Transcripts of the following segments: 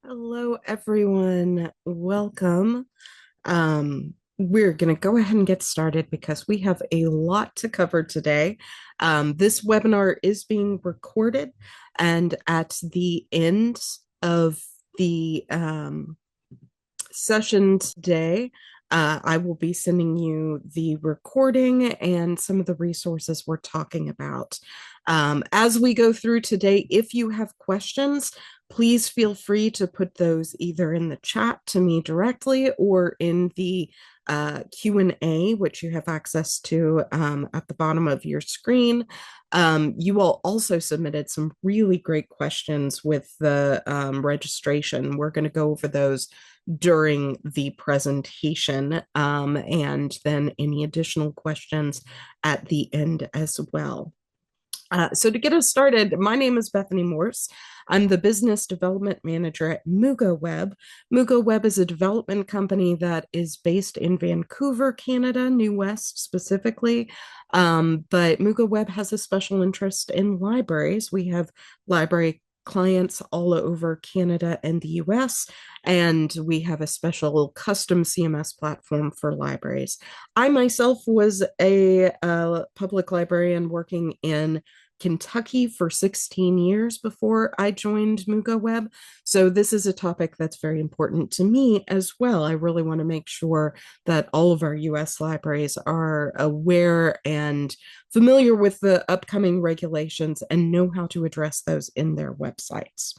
Hello, everyone. Welcome. We're going to go ahead and get started because we have a lot to cover today. This webinar is being recorded, and at the end of the session today, I will be sending you the recording and some of the resources we're talking about. As we go through today, if you have questions, please feel free to put those either in the chat to me directly or in the Q&A, which you have access to at the bottom of your screen. You all also submitted some really great questions with the registration. We're going to go over those during the presentation, and then any additional questions at the end as well. So to get us started, my name is Bethany Morse. I'm the Business Development Manager at MugaWeb. MugaWeb is a development company that is based in Vancouver, Canada, New West specifically. But MugaWeb has a special interest in libraries. We have library clients all over Canada and the US, and we have a special custom CMS platform for libraries. I myself was a public librarian working in Kentucky for 16 years before I joined MugaWeb. So this is a topic that's very important to me as well. I really want to make sure that all of our US libraries are aware and familiar with the upcoming regulations and know how to address those in their websites.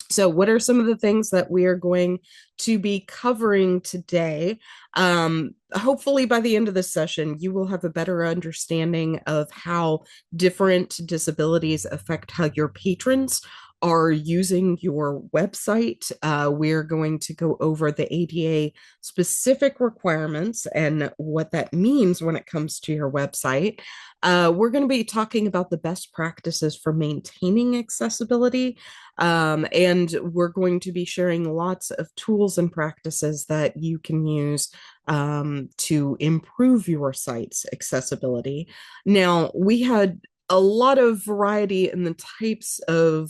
So, what are some of the things that we are going to be covering today? Hopefully, by the end of this session, you will have a better understanding of how different disabilities affect how your patrons are using your website. We're going to go over the ADA specific requirements and what that means when it comes to your website. We're going to be talking about the best practices for maintaining accessibility. And we're going to be sharing lots of tools and practices that you can use to improve your site's accessibility. Now, we had a lot of variety in the types of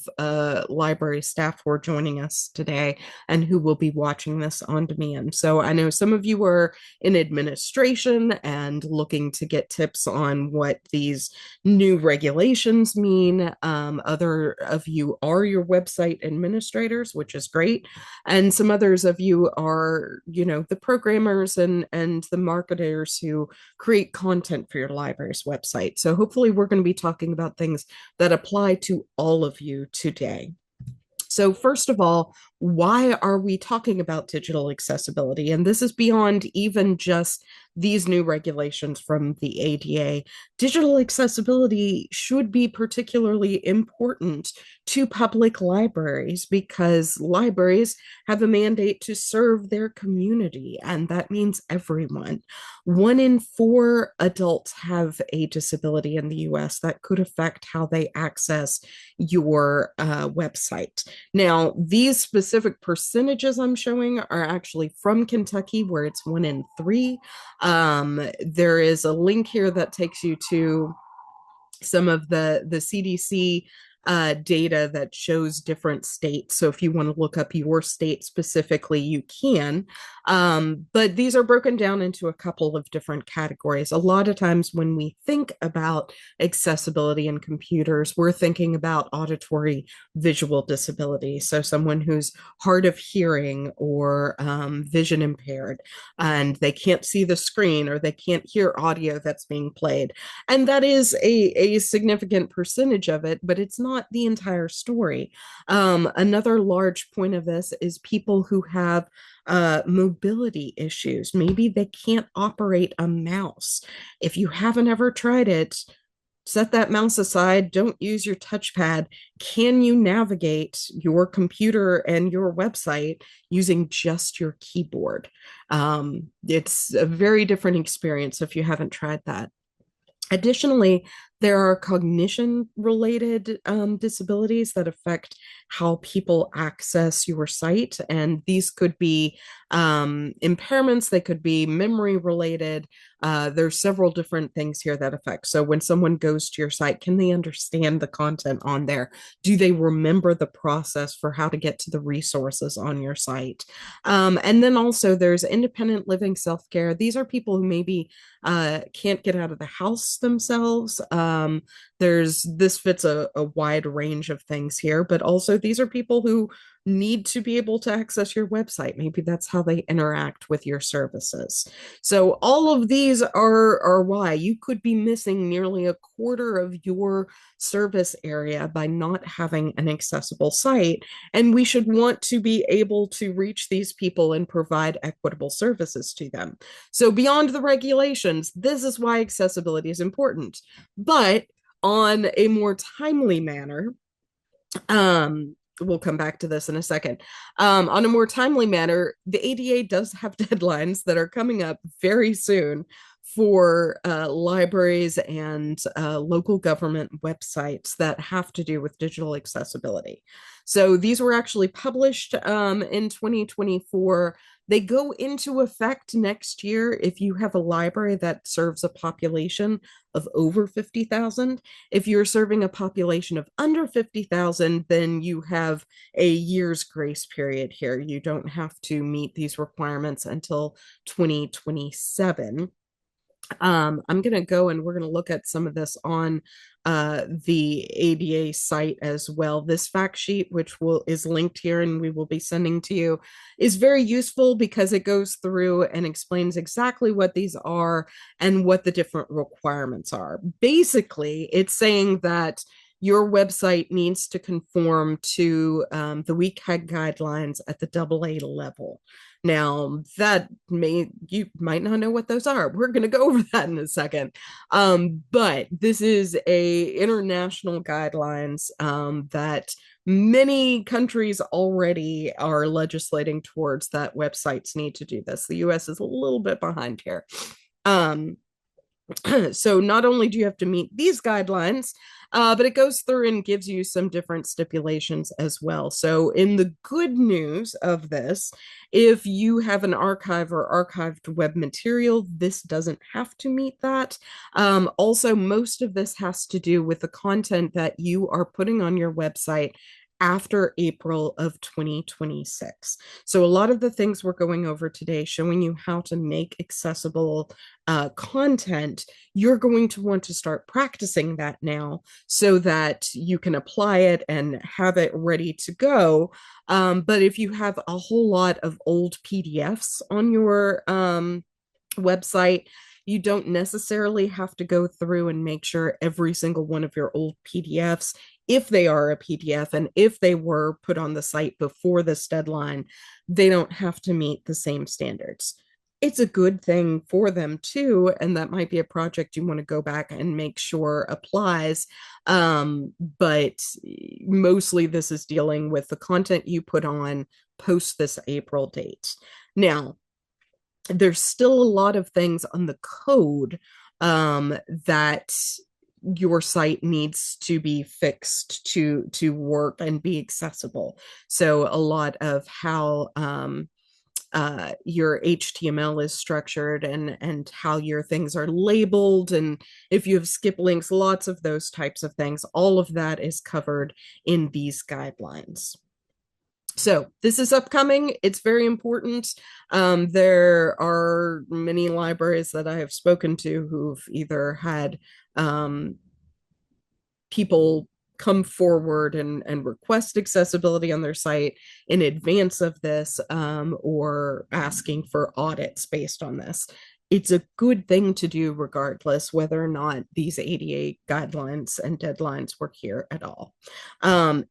library staff who are joining us today and who will be watching this on demand. So I know some of you are in administration and looking to get tips on what these new regulations mean. Other of you are your website administrators, which is great. And some others of you are, the programmers and the marketers who create content for your library's website. So hopefully we're going to be talking about things that apply to all of you today. So first of all, why are we talking about digital accessibility? And this is beyond even just these new regulations from the ADA. Digital accessibility should be particularly important to public libraries because libraries have a mandate to serve their community, and that means everyone. 1 in 4 adults have a disability in the US that could affect how they access your website. Now, these specific percentages I'm showing are actually from Kentucky, where it's 1 in 3. There is a link here that takes you to some of the CDC data that shows different states. So if you want to look up your state specifically, you can. But these are broken down into a couple of different categories. A lot of times when we think about accessibility in computers, we're thinking about auditory visual disability. So someone who's hard of hearing or vision impaired, and they can't see the screen or they can't hear audio that's being played. And that is a significant percentage of it, but it's not the entire story. Another large point of this is people who have mobility issues. Maybe they can't operate a mouse. If you haven't ever tried it, set that mouse aside. Don't use your touchpad. Can you navigate your computer and your website using just your keyboard? It's a very different experience if you haven't tried that. Additionally, There are cognition related disabilities that affect how people access your site. And these could be impairments, they could be memory related. There's several different things here that affect. So when someone goes to your site, can they understand the content on there? Do they remember the process for how to get to the resources on your site? And then also there's independent living self-care. These are people who maybe can't get out of the house themselves. There's this fits a wide range of things here, but also these are people who need to be able to access your website. Maybe that's how they interact with your services. So all of these are why you could be missing nearly a quarter of your service area by not having an accessible site. And we should want to be able to reach these people and provide equitable services to them. So beyond the regulations, this is why accessibility is important. But on a more timely manner, we'll come back to this in a second. On a more timely manner, the ADA does have deadlines that are coming up very soon for libraries and local government websites that have to do with digital accessibility. So these were actually published in 2024. They go into effect next year if you have a library that serves a population of over 50,000. If you're serving a population of under 50,000, then you have a year's grace period here. You don't have to meet these requirements until 2027. I'm going to go and we're going to look at some of this on the ADA site as well. This fact sheet, which is linked here and we will be sending to you, is very useful because it goes through and explains exactly what these are and what the different requirements are. Basically, it's saying that your website needs to conform to the WCAG guidelines at the AA level. Now, that you might not know what those are. We're going to go over that in a second. But this is a international guidelines that many countries already are legislating towards, that websites need to do this. The US is a little bit behind here. So not only do you have to meet these guidelines, but it goes through and gives you some different stipulations as well. So in the good news of this, if you have an archive or archived web material, this doesn't have to meet that. Also, most of this has to do with the content that you are putting on your website after April of 2026. So a lot of the things we're going over today, showing you how to make accessible content, you're going to want to start practicing that now so that you can apply it and have it ready to go. But if you have a whole lot of old PDFs on your website, you don't necessarily have to go through and make sure every single one of your old PDFs, if they are a PDF and if they were put on the site before this deadline, they don't have to meet the same standards. It's a good thing for them too, and that might be a project you want to go back and make sure applies. But mostly this is dealing with the content you put on post this April date. Now, there's still a lot of things on the code that your site needs to be fixed to work and be accessible. So a lot of how your HTML is structured and how your things are labeled, and if you have skip links, lots of those types of things, all of that is covered in these guidelines. So this is upcoming. It's very important. There are many libraries that I have spoken to who've either had people come forward and request accessibility on their site in advance of this, or asking for audits based on this. It's a good thing to do regardless whether or not these ADA guidelines and deadlines work here at all.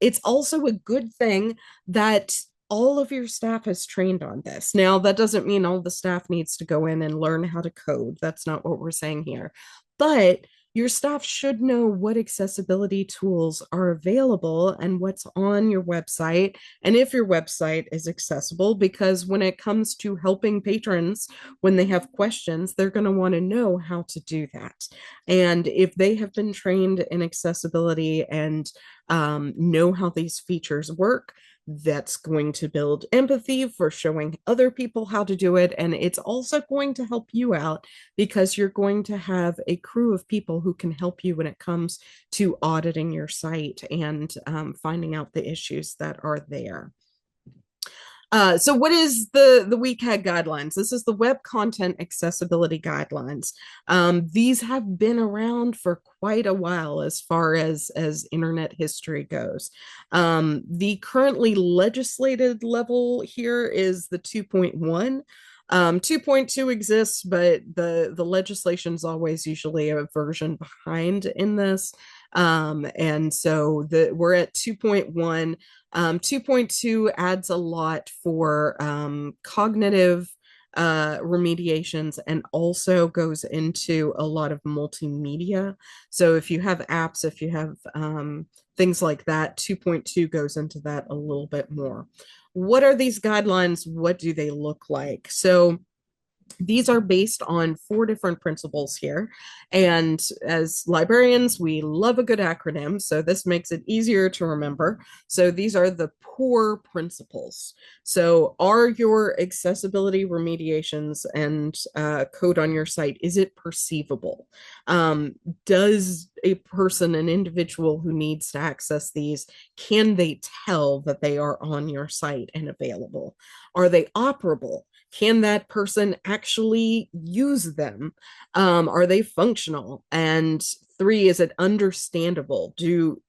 It's also a good thing that all of your staff is trained on this. Now, that doesn't mean all the staff needs to go in and learn how to code. That's not what we're saying here. But your staff should know what accessibility tools are available and what's on your website, and if your website is accessible, because when it comes to helping patrons, when they have questions, they're going to want to know how to do that. And if they have been trained in accessibility and know how these features work, that's going to build empathy for showing other people how to do it. And it's also going to help you out because you're going to have a crew of people who can help you when it comes to auditing your site and finding out the issues that are there. So what is the WCAG guidelines? This is the Web Content Accessibility Guidelines. These have been around for quite a while as far as internet history goes. The currently legislated level here is the 2.1. 2.2 exists, but the legislation is always usually a version behind in this. And so we're at 2.1. 2.2 adds a lot for cognitive remediations and also goes into a lot of multimedia. So if you have apps, if you have things like that, 2.2 goes into that a little bit more. What are these guidelines? What do they look like? So these are based on 4 different principles here. And as librarians, we love a good acronym. So this makes it easier to remember. So these are the POUR principles. So are your accessibility remediations and code on your site, is it perceivable? Does a person, an individual who needs to access these, can they tell that they are on your site and available? Are they operable? Can that person actually use them? Are they functional? And 3, is it understandable?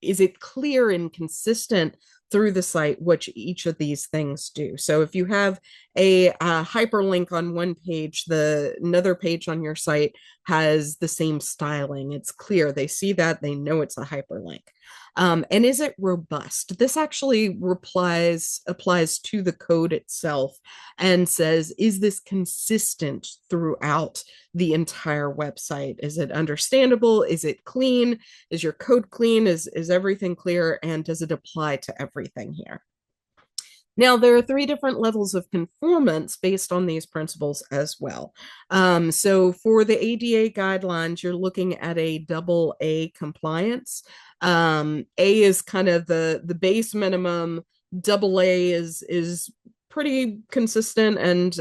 Is it clear and consistent through the site which each of these things do? So if you have a hyperlink on one page, another page on your site has the same styling. It's clear. They see that, they know it's a hyperlink. And is it robust? This actually applies to the code itself and says, is this consistent throughout the entire website? Is it understandable? Is it clean? Is your code clean? Is everything clear? And does it apply to everything here? Now, there are 3 different levels of conformance based on these principles as well. So for the ADA guidelines, you're looking at a AA compliance. A is kind of the base minimum. AA is pretty consistent and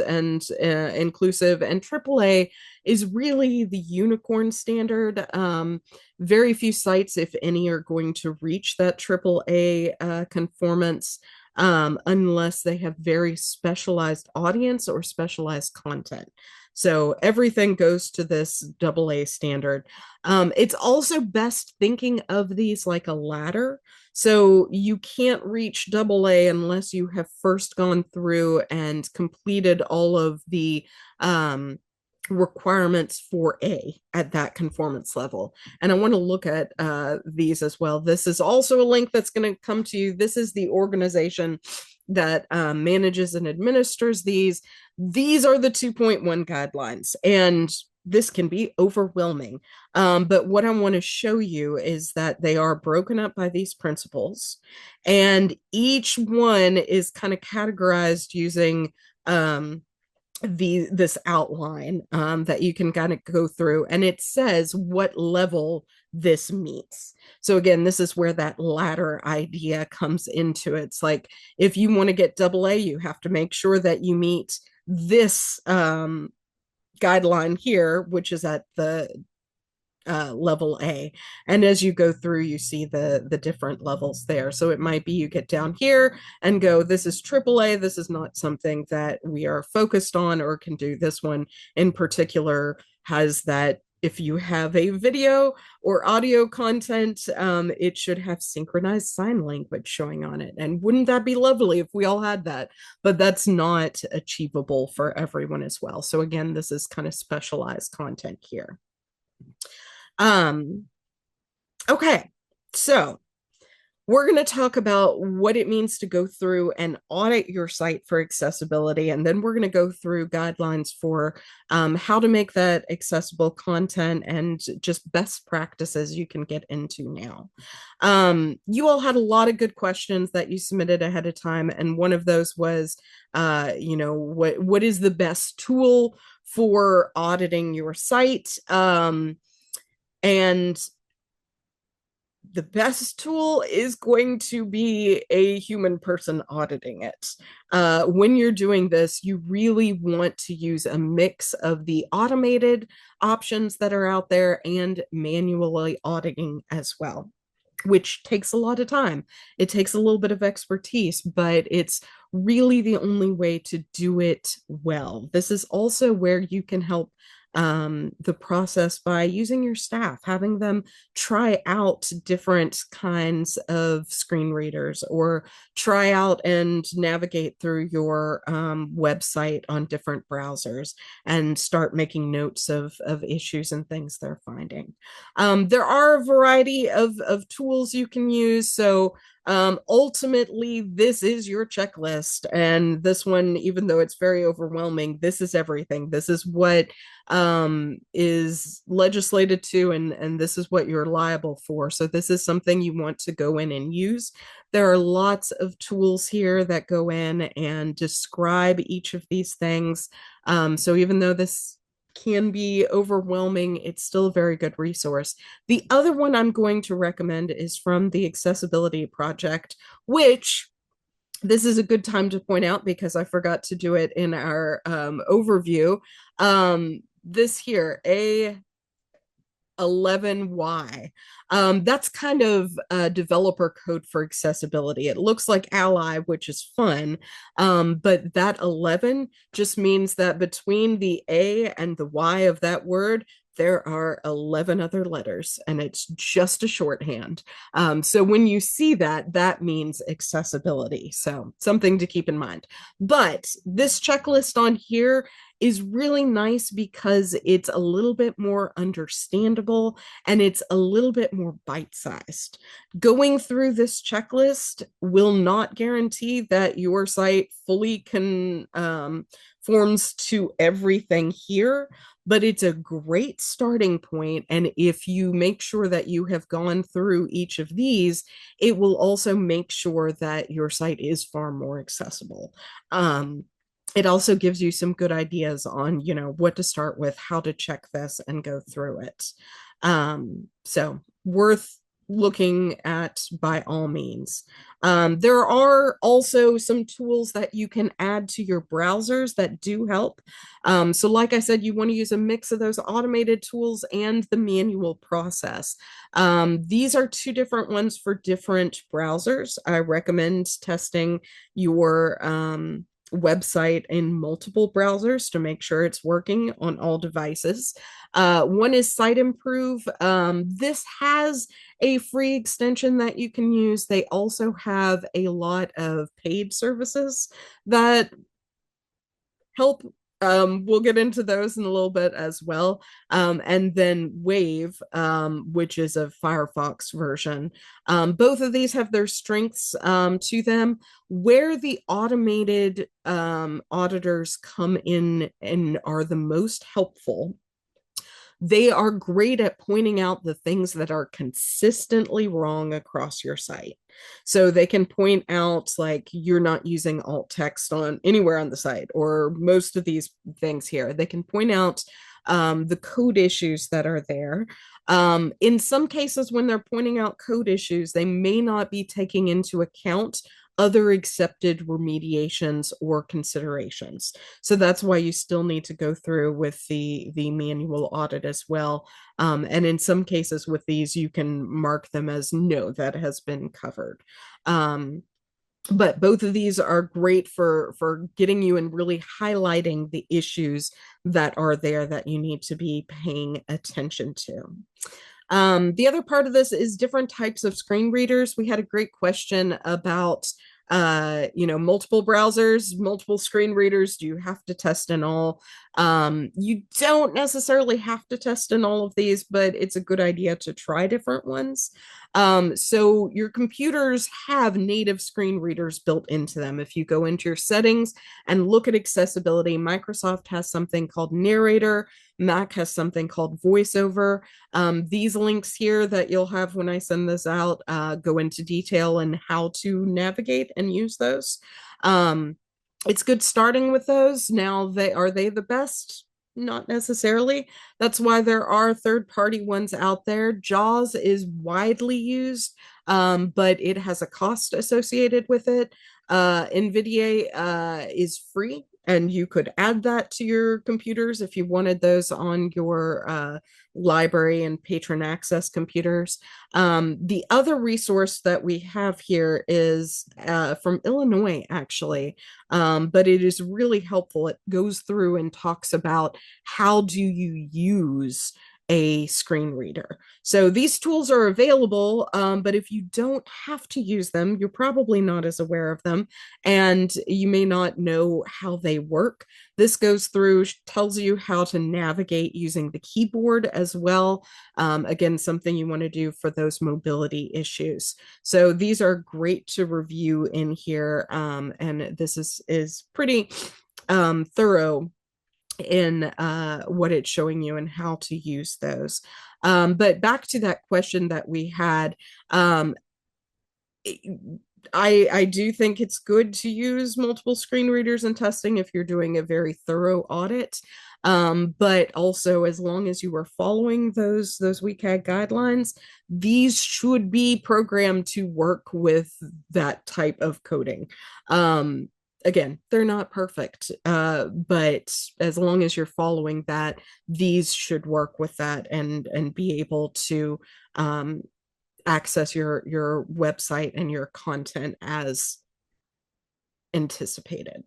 inclusive, and AAA is really the unicorn standard. Very few sites, if any, are going to reach that AAA conformance unless they have very specialized audience or specialized content. So everything goes to this AA standard. It's also best thinking of these like a ladder. So you can't reach AA unless you have first gone through and completed all of the requirements for A at that conformance level. And I want to look at these as well. This is also a link that's going to come to you. This is the organization that manages and administers these. These are the 2.1 guidelines, and this can be overwhelming. But what I want to show you is that they are broken up by these principles, and each one is kind of categorized using this outline that you can kind of go through, and it says what level this meets. So again, this is where that ladder idea comes into it. It's like, if you want to get AA, you have to make sure that you meet this guideline here, which is at the level A. And as you go through, you see the different levels there. So it might be you get down here and go, this is AAA. This is not something that we are focused on or can do. This one in particular has that. If you have a video or audio content, it should have synchronized sign language showing on it. And wouldn't that be lovely if we all had that? But that's not achievable for everyone as well. So again, this is kind of specialized content here. Okay, so We're going to talk about what it means to go through and audit your site for accessibility. And then we're going to go through guidelines for how to make that accessible content and just best practices you can get into now. You all had a lot of good questions that you submitted ahead of time. And one of those was, what is the best tool for auditing your site? And the best tool is going to be a human person auditing it. When you're doing this, you really want to use a mix of the automated options that are out there and manually auditing as well, which takes a lot of time. It takes a little bit of expertise, but it's really the only way to do it well. This is also where you can help the process by using your staff, having them try out different kinds of screen readers or try out and navigate through your website on different browsers and start making notes of issues and things they're finding. There are a variety of tools you can use. So ultimately, this is your checklist. And this one, even though it's very overwhelming, this is everything. This is what is legislated to, and this is what you're liable for. So this is something you want to go in and use. There are lots of tools here that go in and describe each of these things. So even though this can be overwhelming, it's still a very good resource. The other one I'm going to recommend is from the Accessibility Project, which this is a good time to point out because I forgot to do it in our overview. This here, A11Y. That's kind of a developer code for accessibility. It looks like ally, which is fun, but that 11 just means that between the A and the Y of that word, there are 11 other letters, and it's just a shorthand. So when you see that, that means accessibility. So something to keep in mind. But this checklist on here is really nice because it's a little bit more understandable and it's a little bit more bite-sized. Going through this checklist will not guarantee that your site fully conforms to everything here, but it's a great starting point. And if you make sure that you have gone through each of these, it will also make sure that your site is far more accessible. It also gives you some good ideas on, what to start with, how to check this and go through it. So worth looking at by all means. There are also some tools that you can add to your browsers that do help. So like I said, you want to use a mix of those automated tools and the manual process. These are two different ones for different browsers. I recommend testing your website in multiple browsers to make sure it's working on all devices. One is Siteimprove. This has a free extension that you can use. They also have a lot of paid services that help. We'll get into those in a little bit as well. And then Wave, which is a Firefox version. Both of these have their strengths to them. Where the automated auditors come in and are the most helpful, they are great at pointing out the things that are consistently wrong across your site. So they can point out like you're not using alt text on anywhere on the site or most of these things here. They can point out the code issues that are there. In some cases, when they're pointing out code issues, they may not be taking into account other accepted remediations or considerations. So that's why you still need to go through with the manual audit as well. And in some cases with these, you can mark them as no, that has been covered. But both of these are great for getting you and really highlighting the issues that are there that you need to be paying attention to. The other part of this is different types of screen readers. We had a great question about multiple browsers, multiple screen readers. Do you have to test in all? You don't necessarily have to test in all of these, but it's a good idea to try different ones. So your computers have native screen readers built into them. If you go into your settings and look at accessibility, Microsoft has something called Narrator. Mac has something called VoiceOver. These links here that you'll have when I send this out go into detail and how to navigate and use those. It's good starting with those. Now, they the best? Not necessarily. That's why there are third-party ones out there. JAWS is widely used, but it has a cost associated with it. NVIDIA is free, and you could add that to your computers if you wanted those on your library and patron access computers. The other resource that we have here is from Illinois, actually, but it is really helpful. It goes through and talks about how do you use a screen reader. So these tools are available, but if you don't have to use them, you're probably not as aware of them, and you may not know how they work. This goes through, tells you how to navigate using the keyboard as well. Again, something you want to do for those mobility issues. So these are great to review in here, and this is pretty thorough in what it's showing you and how to use those. But back to that question that we had, I do think it's good to use multiple screen readers in testing if you're doing a very thorough audit. But also, as long as you are following those WCAG guidelines, these should be programmed to work with that type of coding. Again, they're not perfect, but as long as you're following that, these should work with that and be able to access your website and your content as anticipated.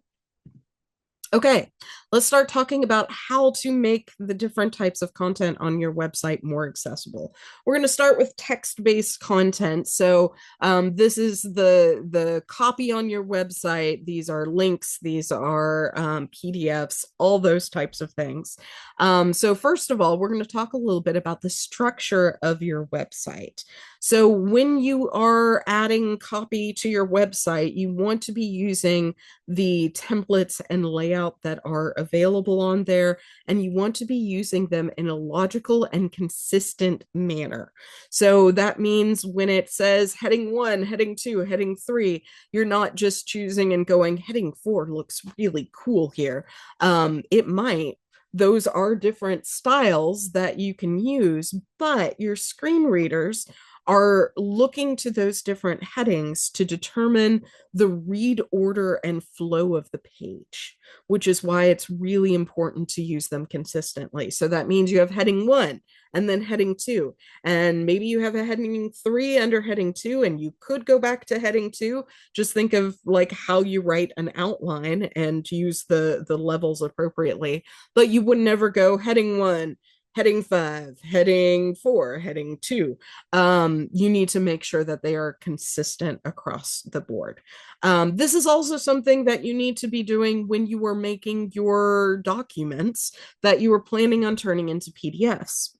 Okay, let's start talking about how to make the different types of content on your website more accessible. We're going to start with text-based content. So this is the copy on your website. These are links. These are PDFs, all those types of things. So first of all, we're going to talk a little bit about the structure of your website. So when you are adding copy to your website, you want to be using the templates and layout that are available on there, and you want to be using them in a logical and consistent manner. So that means when it says heading 1, heading 2, heading 3, you're not just choosing and going, heading 4 looks really cool here. It might. Those are different styles that you can use, but your screen readers are looking to those different headings to determine the read order and flow of the page, which is why it's really important to use them consistently. So that means you have heading 1 and then heading 2, and maybe you have a heading 3 under heading 2, and you could go back to heading 2. Just think of like how you write an outline and use the levels appropriately, but you would never go heading 1, heading 5, heading 4, heading 2. You need to make sure that they are consistent across the board. This is also something that you need to be doing when you are making your documents that you are planning on turning into PDFs.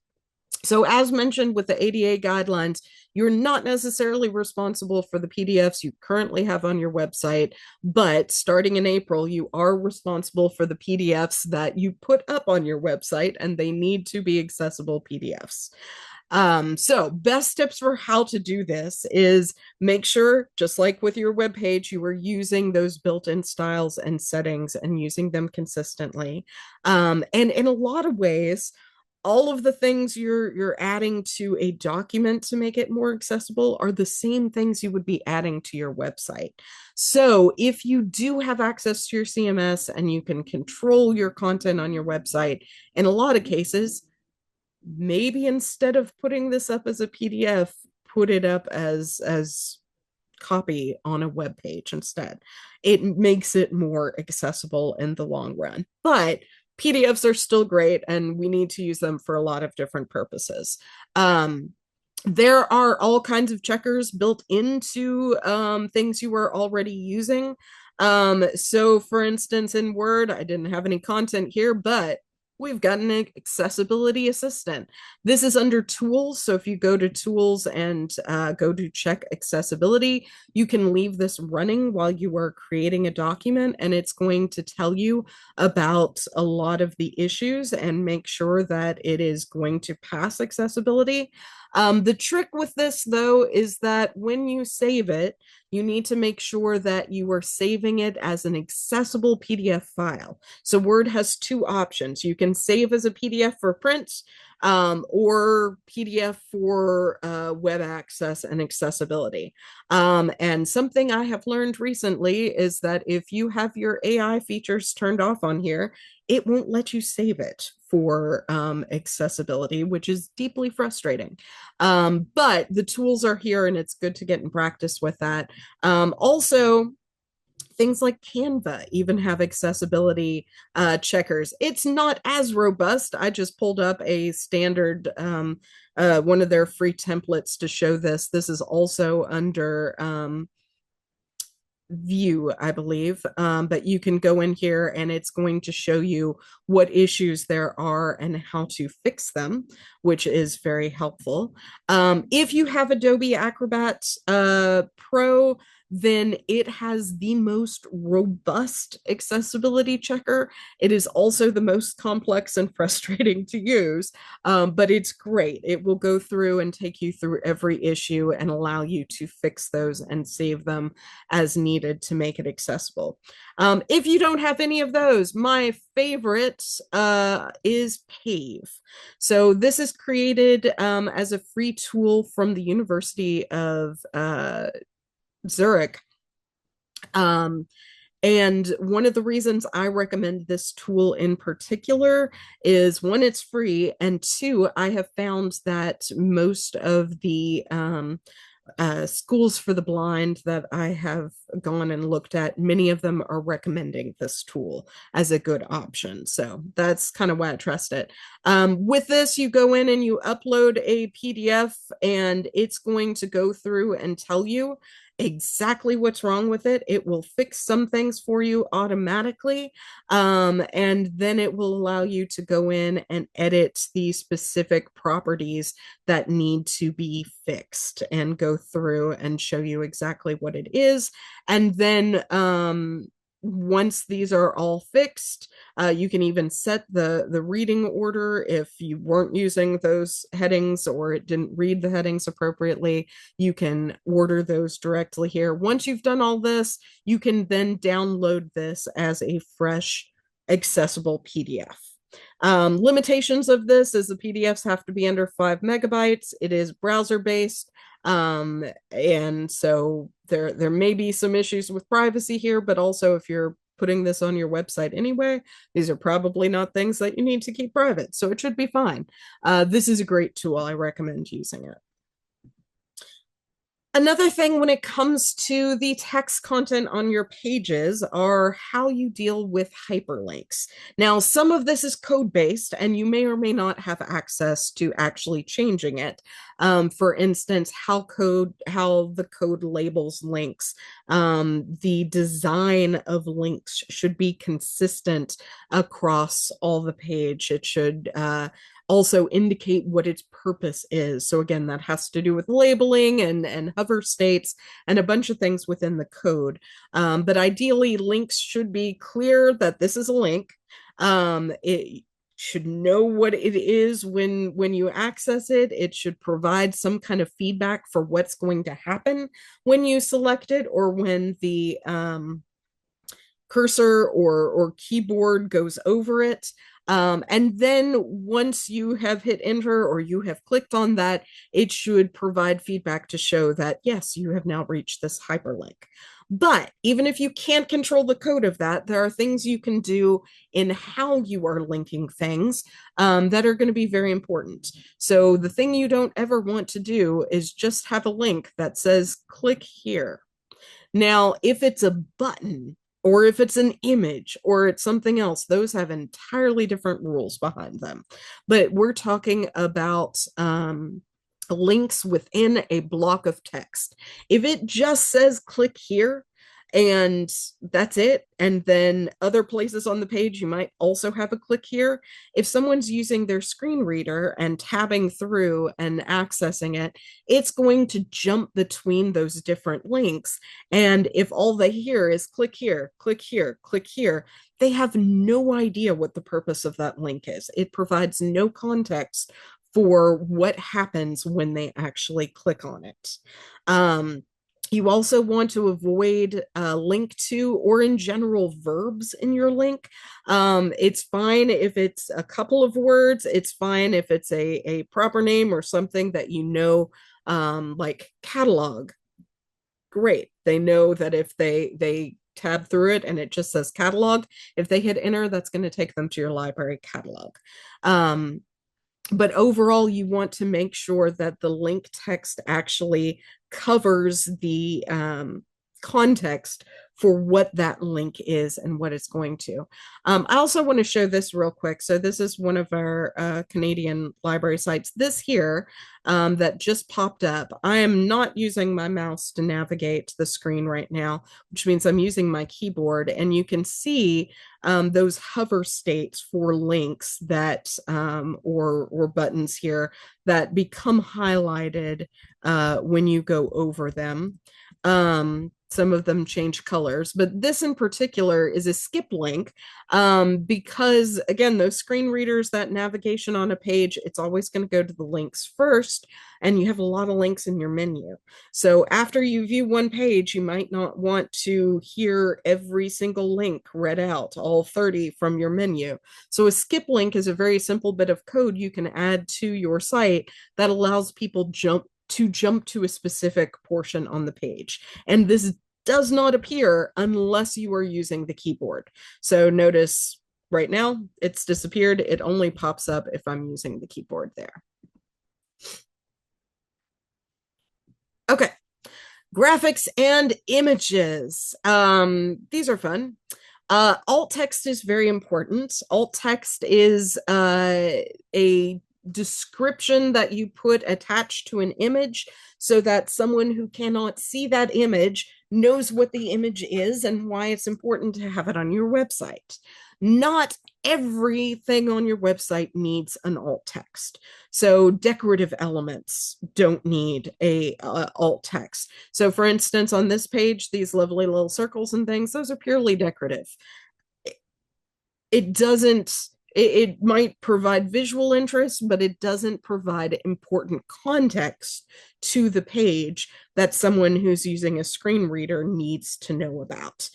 So as mentioned with the ADA guidelines, you're not necessarily responsible for the PDFs you currently have on your website, but starting in April, you are responsible for the PDFs that you put up on your website, and they need to be accessible PDFs. So best tips for how to do this is make sure, just like with your web page, you are using those built-in styles and settings and using them consistently. And in a lot of ways, all of the things you're adding to a document to make it more accessible are the same things you would be adding to your website. So if you do have access to your CMS and you can control your content on your website, in a lot of cases, maybe instead of putting this up as a PDF, put it up as copy on a web page instead. It makes it more accessible in the long run. But PDFs are still great, and we need to use them for a lot of different purposes. There are all kinds of checkers built into things you are already using. So, for instance, in Word, I didn't have any content here, but we've got an accessibility assistant. This is under tools. So, if you go to tools and go to check accessibility, you can leave this running while you are creating a document, and it's going to tell you about a lot of the issues and make sure that it is going to pass accessibility. The trick with this, though, is that when you save it, you need to make sure that you are saving it as an accessible PDF file. So Word has two options. You can save as a PDF for print, or PDF for web access and accessibility. And something I have learned recently is that if you have your AI features turned off on here, it won't let you save it for accessibility, which is deeply frustrating. But the tools are here and it's good to get in practice with that. Also, things like Canva even have accessibility checkers. It's not as robust. I just pulled up a standard, one of their free templates to show this. This is also under View, I believe. But you can go in here and it's going to show you what issues there are and how to fix them, which is very helpful. If you have Adobe Acrobat Pro, then it has the most robust accessibility checker. It is also the most complex and frustrating to use, but it's great. It will go through and take you through every issue and allow you to fix those and save them as needed to make it accessible. If you don't have any of those, my favorite is Pave. So this is created as a free tool from the University of Zurich. Um, and one of the reasons I recommend this tool in particular is one, it's free, and two, I have found that most of the schools for the blind that I have gone and looked at, many of them are recommending this tool as a good option. So that's kind of why I trust it. With this, you go in and you upload a PDF, and it's going to go through and tell you exactly what's wrong with it. It will fix some things for you automatically. And then it will allow you to go in and edit the specific properties that need to be fixed and go through and show you exactly what it is. And then once these are all fixed, you can even set the reading order if you weren't using those headings or it didn't read the headings appropriately. You can order those directly here. Once you've done all this, you can then download this as a fresh, accessible PDF. Limitations of this is the PDFs have to be under 5 MB. It is browser based. And so there may be some issues with privacy here, but also if you're putting this on your website anyway, these are probably not things that you need to keep private. So it should be fine. This is a great tool. I recommend using it. Another thing when it comes to the text content on your pages are how you deal with hyperlinks. Now, some of this is code-based, and you may or may not have access to actually changing it. For instance, how the code labels links. The design of links should be consistent across all the page. It should also indicate what its purpose is. So again, that has to do with labeling and hover states and a bunch of things within the code. But ideally, links should be clear that this is a link. It should know what it is when you access it. It should provide some kind of feedback for what's going to happen when you select it or when the cursor or keyboard goes over it. And then once you have hit enter or you have clicked on that, it should provide feedback to show that, yes, you have now reached this hyperlink. But even if you can't control the code of that, there are things you can do in how you are linking things that are going to be very important. So the thing you don't ever want to do is just have a link that says, click here. Now, if it's a button, or if it's an image or it's something else, those have entirely different rules behind them. But we're talking about links within a block of text. If it just says click here and that's it, and then other places on the page you might also have a click here, if someone's using their screen reader and tabbing through and accessing it, it's going to jump between those different links. And if all they hear is click here, click here, click here, they have no idea what the purpose of that link is. It provides no context for what happens when they actually click on it. You also want to avoid link to or in general verbs in your link. It's fine if it's a couple of words. It's fine if it's a proper name or something that you know, like catalog. Great. They know that if they tab through it and it just says catalog, if they hit enter, that's going to take them to your library catalog. But overall, you want to make sure that the link text actually covers the context for what that link is and what it's going to. I also want to show this real quick. So this is one of our Canadian library sites. This here that just popped up. I am not using my mouse to navigate the screen right now, which means I'm using my keyboard, and you can see those hover states for links that or buttons here that become highlighted when you go over them. Some of them change colors, but this in particular is a skip link because, again, those screen readers, that navigation on a page, it's always going to go to the links first, and you have a lot of links in your menu. So after you view one page, you might not want to hear every single link read out, all 30 from your menu. So a skip link is a very simple bit of code you can add to your site that allows people to jump to a specific portion on the page. And this does not appear unless you are using the keyboard. So notice right now it's disappeared. It only pops up if I'm using the keyboard there. Okay, graphics and images. These are fun. Alt text is very important. Alt text is a description that you put attached to an image so that someone who cannot see that image knows what the image is and why it's important to have it on your website. Not everything on your website needs an alt text. So decorative elements don't need a alt text. So for instance, on this page, these lovely little circles and things, those are purely decorative. It doesn't, it might provide visual interest, but it doesn't provide important context to the page that someone who's using a screen reader needs to know about.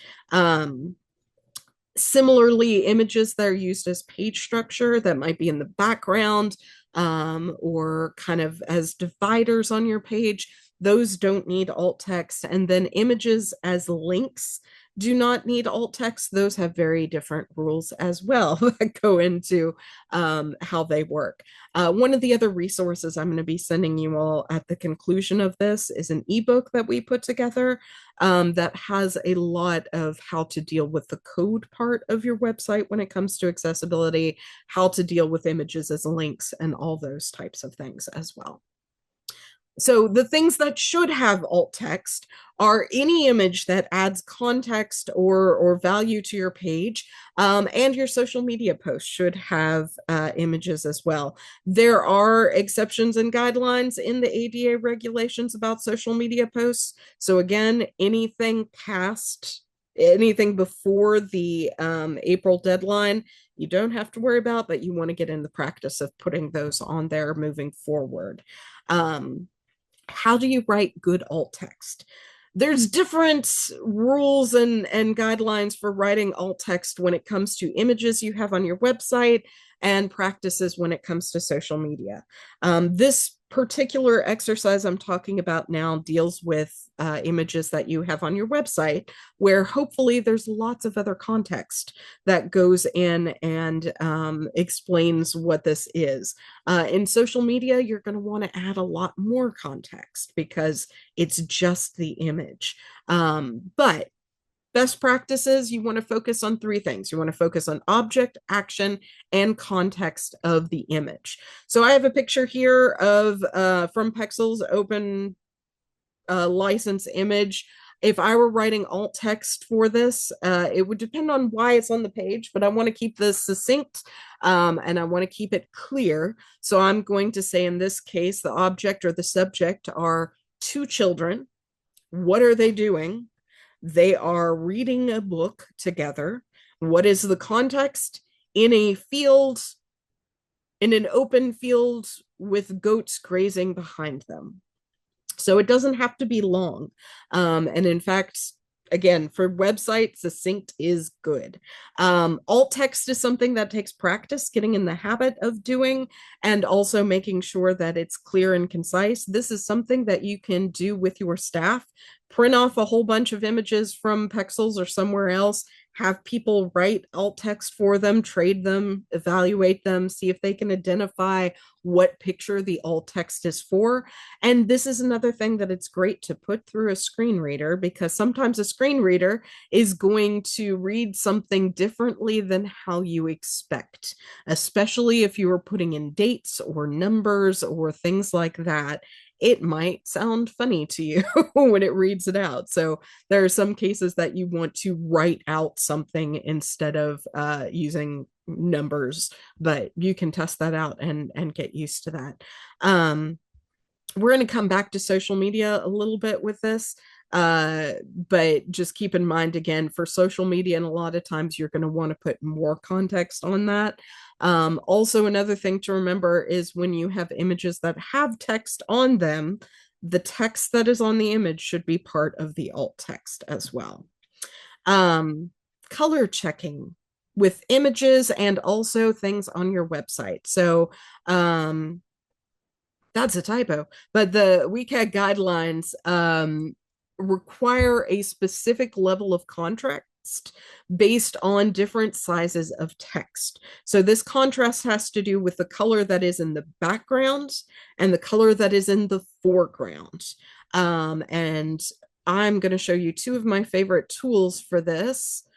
Similarly, images that are used as page structure that might be in the background or kind of as dividers on your page, those don't need alt text. And then images as links do not need alt text. Those have very different rules as well that go into how they work. One of the other resources I'm going to be sending you all at the conclusion of this is an ebook that we put together that has a lot of how to deal with the code part of your website when it comes to accessibility, how to deal with images as links, and all those types of things as well. So the things that should have alt text are any image that adds context or value to your page, and your social media posts should have images as well. There are exceptions and guidelines in the ADA regulations about social media posts. So again, anything before the April deadline, you don't have to worry about, but you want to get in the practice of putting those on there moving forward. How do you write good alt text? There's different rules and guidelines for writing alt text when it comes to images you have on your website and practices when it comes to social media. This particular exercise I'm talking about now deals with images that you have on your website, where hopefully there's lots of other context that goes in and explains what this is. In social media, you're going to want to add a lot more context because it's just the image. But best practices, you want to focus on three things. You want to focus on object, action, and context of the image. So I have a picture here of from Pexels open license image. If I were writing alt text for this, it would depend on why it's on the page, but I want to keep this succinct and I want to keep it clear. So I'm going to say in this case, the object or the subject are two children. What are they doing? They are reading a book together. What is the context? In a field, in an open field with goats grazing behind them. So it doesn't have to be long. And in fact, again, for websites, succinct is good. Alt text is something that takes practice getting in the habit of doing, and also making sure that it's clear and concise. This is something that you can do with your staff. Print off a whole bunch of images from Pexels or somewhere else, have people write alt text for them, trade them, evaluate them, see if they can identify what picture the alt text is for. And this is another thing that it's great to put through a screen reader, because sometimes a screen reader is going to read something differently than how you expect, especially if you are putting in dates or numbers or things like that. It might sound funny to you when it reads it out. So there are some cases that you want to write out something instead of using numbers, but you can test that out and get used to that. We're going to come back to social media a little bit with this, but just keep in mind, again, for social media, and a lot of times you're going to want to put more context on that. Also, another thing to remember is when you have images that have text on them, the text that is on the image should be part of the alt text as well. Color checking with images and also things on your website. So that's a typo, but the WCAG guidelines require a specific level of contrast based on different sizes of text. So this contrast has to do with the color that is in the background and the color that is in the foreground. And I'm going to show you two of my favorite tools for this.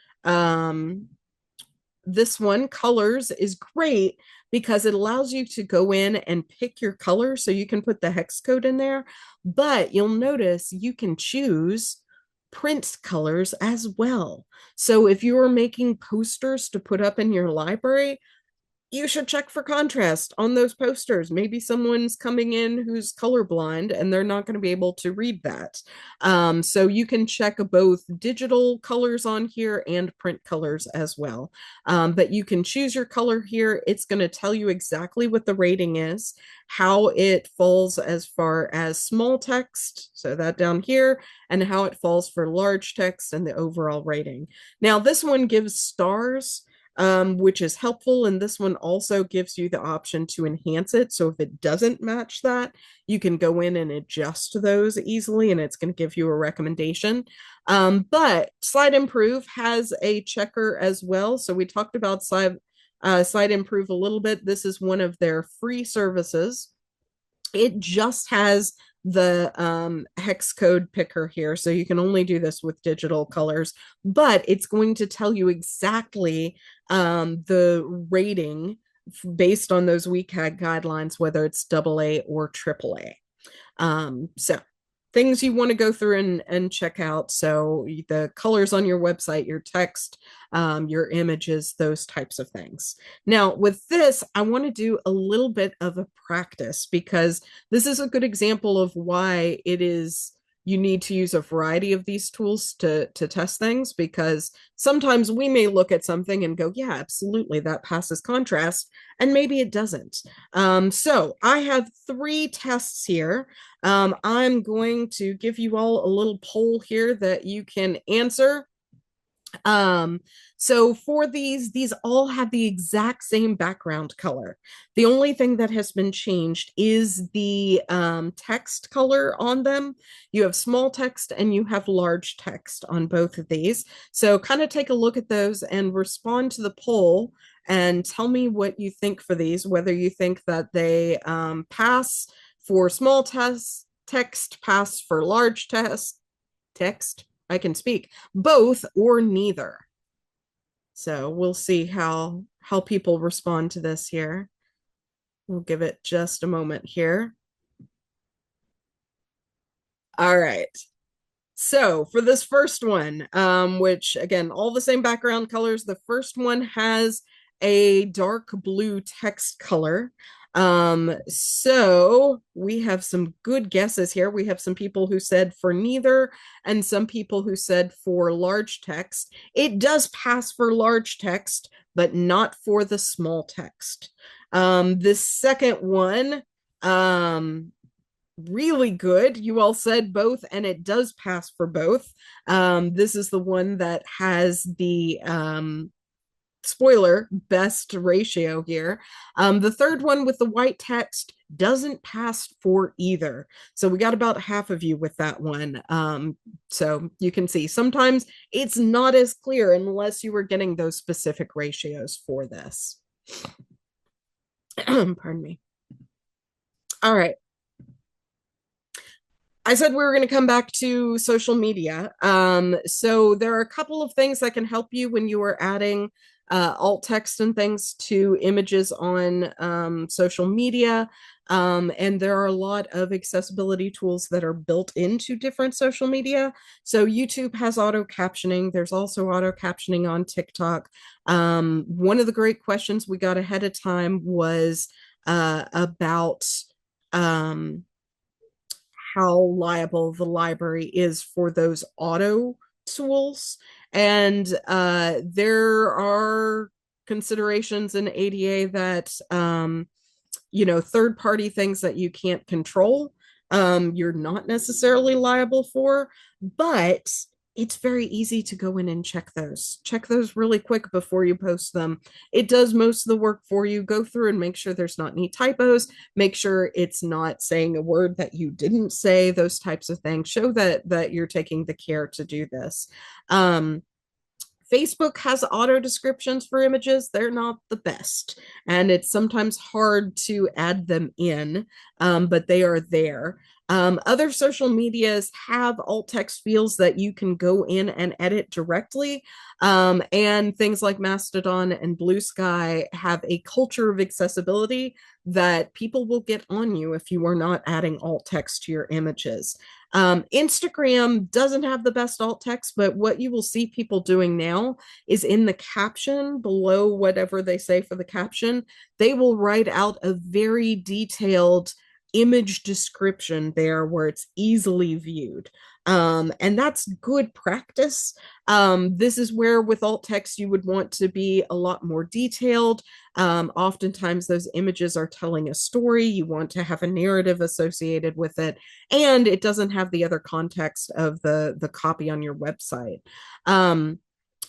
This one, Colors, is great because it allows you to go in and pick your color, so you can put the hex code in there, but you'll notice you can choose print colors as well. So if you are making posters to put up in your library, you should check for contrast on those posters. Maybe someone's coming in who's colorblind and they're not going to be able to read that. So you can check both digital colors on here and print colors as well. But you can choose your color here. It's going to tell you exactly what the rating is, how it falls as far as small text, so that down here, and how it falls for large text and the overall rating. Now, this one gives stars, which is helpful. And this one also gives you the option to enhance it. So if it doesn't match that, you can go in and adjust those easily, and it's going to give you a recommendation. But Slide Improve has a checker as well. So we talked about Slide Improve a little bit. This is one of their free services. It just has the hex code picker here, so you can only do this with digital colors, but it's going to tell you exactly the rating based on those WCAG guidelines, whether it's AA or AAA. So things you want to go through and check out. So the colors on your website, your text, your images, those types of things. Now with this, I want to do a little bit of a practice, because this is a good example of why it is you need to use a variety of these tools to test things, because sometimes we may look at something and go, yeah, absolutely, that passes contrast, and maybe it doesn't. So I have 3 tests here. I'm going to give you all a little poll here that you can answer. So for these all have the exact same background color. The only thing that has been changed is the text color on them. You have small text and you have large text on both of these. So kind of take a look at those and respond to the poll and tell me what you think for these, whether you think that they pass for small text, pass for large text, I can speak, both or neither. So we'll see how people respond to this here. We'll give it just a moment here. All right. So for this first one, which again, all the same background colors, the first one has a dark blue text color. So we have some good guesses here. We have some people who said for neither, and some people who said for large text. It does pass for large text, but not for the small text. The second one, really good. You all said both, and it does pass for both. This is the one that has the spoiler best ratio here. The third one with the white text doesn't pass for either. So we got about half of you with that one. So you can see sometimes it's not as clear unless you were getting those specific ratios for this. Pardon me. All right. I said we were going to come back to social media. So there are a couple of things that can help you when you are adding alt text and things to images on social media. And there are a lot of accessibility tools that are built into different social media. So YouTube has auto captioning. There's also auto captioning on TikTok. One of the great questions we got ahead of time was about how liable the library is for those auto tools. And there are considerations in ADA that, third party things that you can't control, you're not necessarily liable for, but it's very easy to go in and check those. Check those really quick before you post them. It does most of the work for you. Go through and make sure there's not any typos. Make sure it's not saying a word that you didn't say, those types of things. Show that you're taking the care to do this. Facebook has auto descriptions for images. They're not the best, and it's sometimes hard to add them in, but they are there. Other social medias have alt text fields that you can go in and edit directly. And things like Mastodon and Blue Sky have a culture of accessibility that people will get on you if you are not adding alt text to your images. Instagram doesn't have the best alt text, but what you will see people doing now is in the caption below whatever they say for the caption, they will write out a very detailed image description there where it's easily viewed. And that's good practice. This is where with alt text you would want to be a lot more detailed. Oftentimes those images are telling a story. You want to have a narrative associated with it, and it doesn't have the other context of the copy on your website.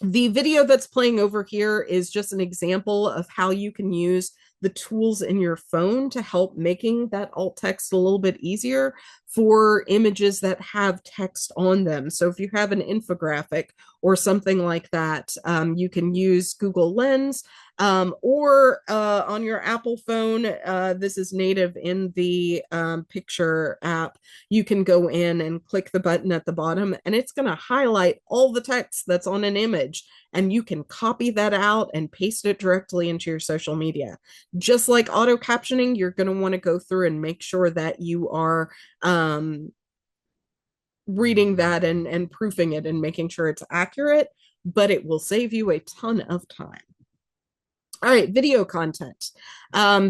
The video that's playing over here is just an example of how you can use the tools in your phone to help making that alt text a little bit easier for images that have text on them. So if you have an infographic or something like that, you can use Google Lens, or on your Apple phone, this is native in the Picture app. You can go in and click the button at the bottom, and it's going to highlight all the text that's on an image, and you can copy that out and paste it directly into your social media. Just like auto captioning, you're going to want to go through and make sure that you are reading that and proofing it and making sure it's accurate, but it will save you a ton of time. All right, video content.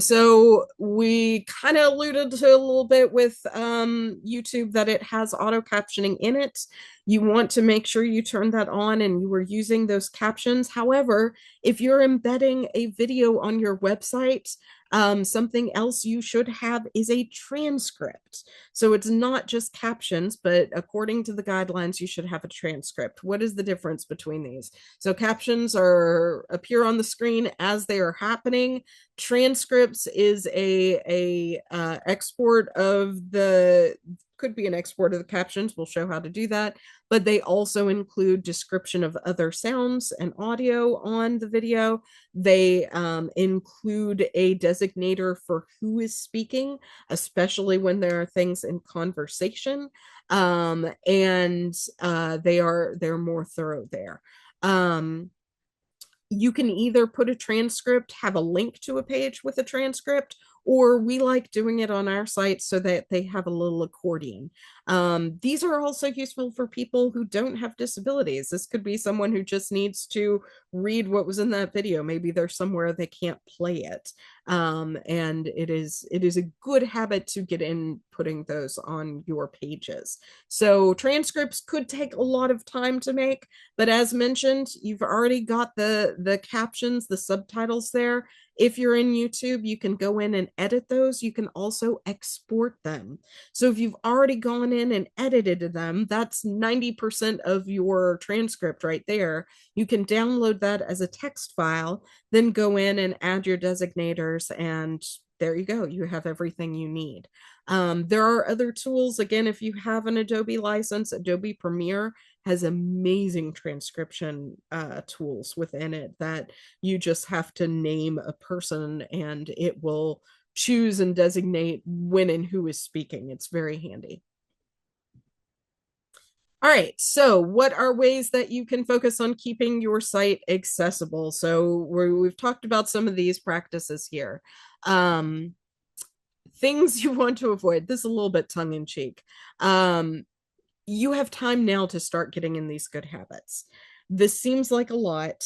So we kind of alluded to a little bit with YouTube that it has auto captioning in it. You want to make sure you turn that on and you are using those captions. However, if you're embedding a video on your website, something else you should have is a transcript. So it's not just captions, but according to the guidelines, you should have a transcript. What is the difference between these? So captions appear on the screen as they are happening. Transcripts is a export of the could be an export of the captions. We'll show how to do that. But they also include description of other sounds and audio on the video. They include a designator for who is speaking, especially when there are things in conversation. And they're more thorough there. You can either put a transcript, have a link to a page with a transcript, or we like doing it on our site so that they have a little accordion. These are also useful for people who don't have disabilities. This could be someone who just needs to read what was in that video. Maybe they're somewhere they can't play it. And it is a good habit to get in putting those on your pages. So transcripts could take a lot of time to make, but as mentioned, you've already got the captions, the subtitles there. If you're in YouTube, you can go in and edit those. You can also export them. So if you've already gone in and edited them, that's 90% of your transcript right there. You can download that as a text file, then go in and add your designators, and there you go. You have everything you need. There are other tools. Again, if you have an Adobe license, Adobe Premiere has amazing transcription tools within it that you just have to name a person and it will choose and designate when and who is speaking. It's very handy. All right, so what are ways that you can focus on keeping your site accessible? So we've talked about some of these practices here. Things you want to avoid. This is a little bit tongue in cheek. You have time now to start getting in these good habits. This seems like a lot,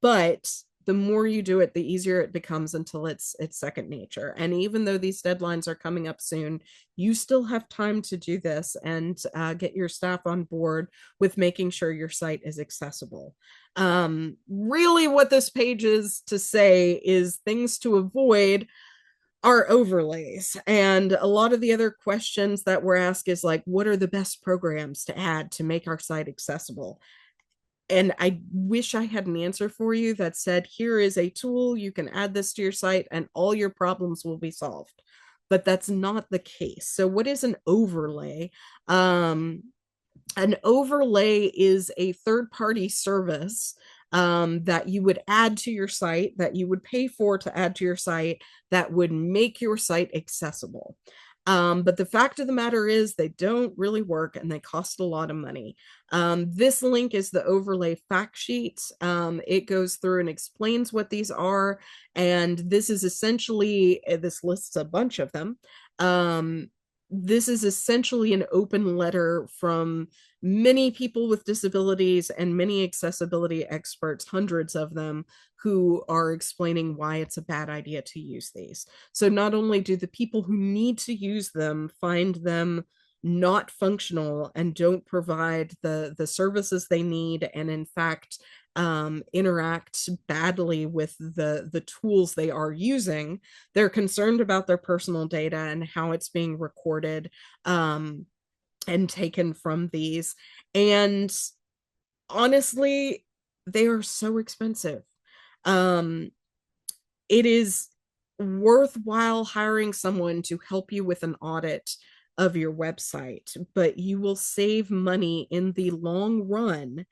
but the more you do it, the easier it becomes until it's second nature. And even though these deadlines are coming up soon, you still have time to do this and get your staff on board with making sure your site is accessible. Really, what this page is to say is things to avoid are overlays. And a lot of the other questions that were asked is like, what are the best programs to add to make our site accessible? And I wish I had an answer for you that said, here is a tool, you can add this to your site and all your problems will be solved. But that's not the case. So what is an overlay? An overlay is a third-party service that you would add to your site, that you would pay for to add to your site, that would make your site accessible. But the fact of the matter is they don't really work and they cost a lot of money. This link is the overlay fact sheet. It goes through and explains what these are. And this is essentially, this lists a bunch of them. This is essentially an open letter from many people with disabilities and many accessibility experts, hundreds of them, who are explaining why it's a bad idea to use these. So not only do the people who need to use them find them not functional and don't provide the services they need, and in fact interact badly with the tools they are using, they're concerned about their personal data and how it's being recorded and taken from these. And honestly, they are so expensive. It is worthwhile hiring someone to help you with an audit of your website, but you will save money in the long run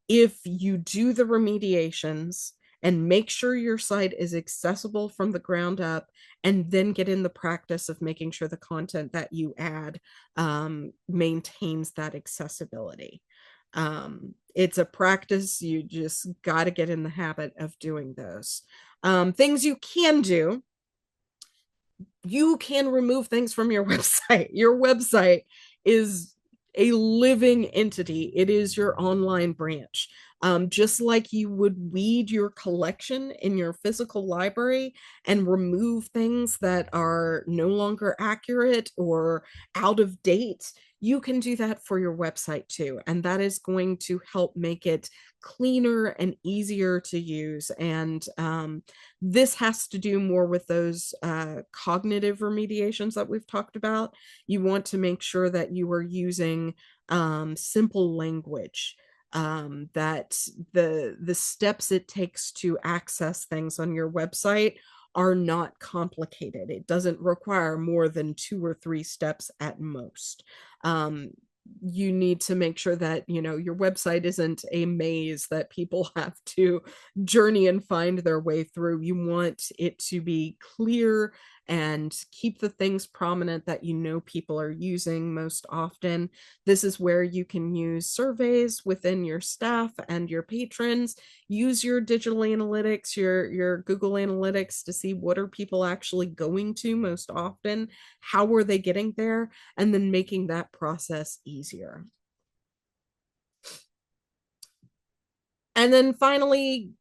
if you do the remediations and make sure your site is accessible from the ground up, and then get in the practice of making sure the content that you add maintains that accessibility. It's a practice. You just got to get in the habit of doing those. Things you can do. You can remove things from your website. Your website is a living entity. It is your online branch. Just like you would weed your collection in your physical library and remove things that are no longer accurate or out of date, you can do that for your website too. And that is going to help make it cleaner and easier to use. And this has to do more with those cognitive remediations that we've talked about. You want to make sure that you are using simple language, that the steps it takes to access things on your website are not complicated. It doesn't require more than 2 or 3 steps at most. You need to make sure that, you know, your website isn't a maze that people have to journey and find their way through. You want it to be clear and keep the things prominent that you know people are using most often. This is where you can use surveys within your staff and your patrons. Use your digital analytics, your Google Analytics, to see what are people actually going to most often, how are they getting there, and then making that process easier. And then finally,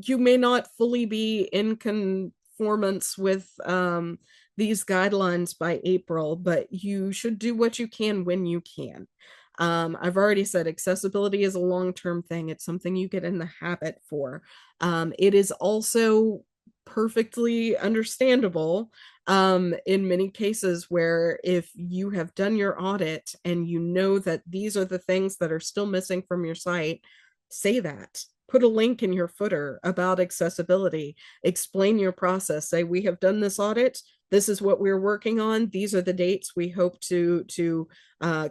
you may not fully be in conformance with these guidelines by April, but you should do what you can when you can. I've already said accessibility is a long-term thing. It's something you get in the habit for. It is also perfectly understandable in many cases where if you have done your audit and you know that these are the things that are still missing from your site, say that. Put a link in your footer about accessibility, explain your process, say we have done this audit, this is what we're working on, these are the dates we hope to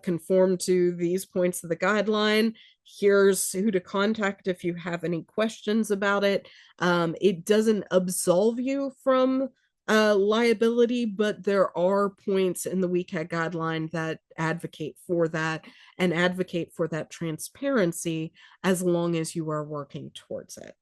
conform to these points of the guideline, here's who to contact if you have any questions about it. It doesn't absolve you from liability, but there are points in the WCAG guideline that advocate for that and advocate for that transparency as long as you are working towards it.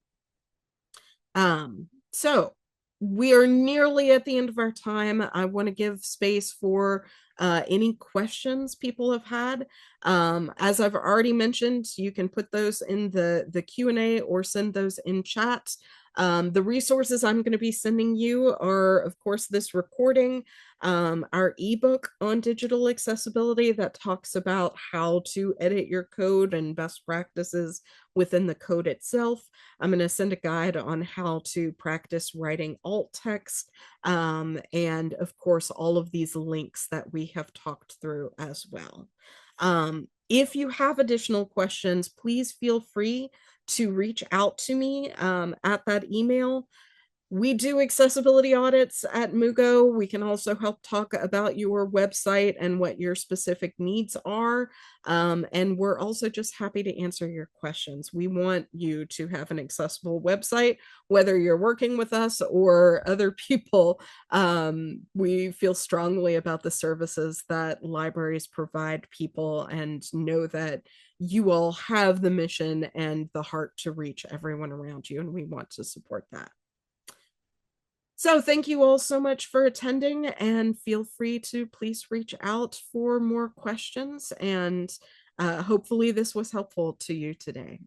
So we are nearly at the end of our time. I want to give space for any questions people have had. As I've already mentioned, you can put those in the Q&A or send those in chat. The resources I'm going to be sending you are, of course, this recording, our ebook on digital accessibility that talks about how to edit your code and best practices within the code itself. I'm going to send a guide on how to practice writing alt text, and of course, all of these links that we have talked through as well. If you have additional questions, please feel free to reach out to me at that email. We do accessibility audits at Mugo. We can also help talk about your website and what your specific needs are. And we're also just happy to answer your questions. We want you to have an accessible website, whether you're working with us or other people. We feel strongly about the services that libraries provide people and know that you all have the mission and the heart to reach everyone around you, and we want to support that. So thank you all so much for attending, and feel free to please reach out for more questions, and hopefully this was helpful to you today.